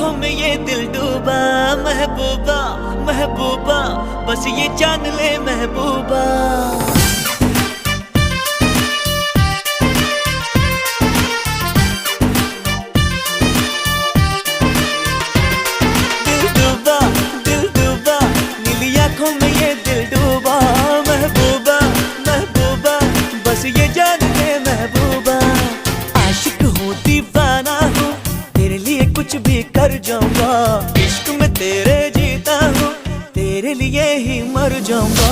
आंखों में ये दिल डूबा, महबूबा महबूबा बस ये जान ले महबूबा। दिल डूबा नीली आंखों में ये दिल डूबा, महबूबा महबूबा बस ये जान ले महबूबा। आशिक हूँ दीवाना हूँ, तेरे लिए कुछ भी कर जाऊंगा। इश्क में तेरे जीता हूँ, तेरे लिए ही मर जाऊंगा।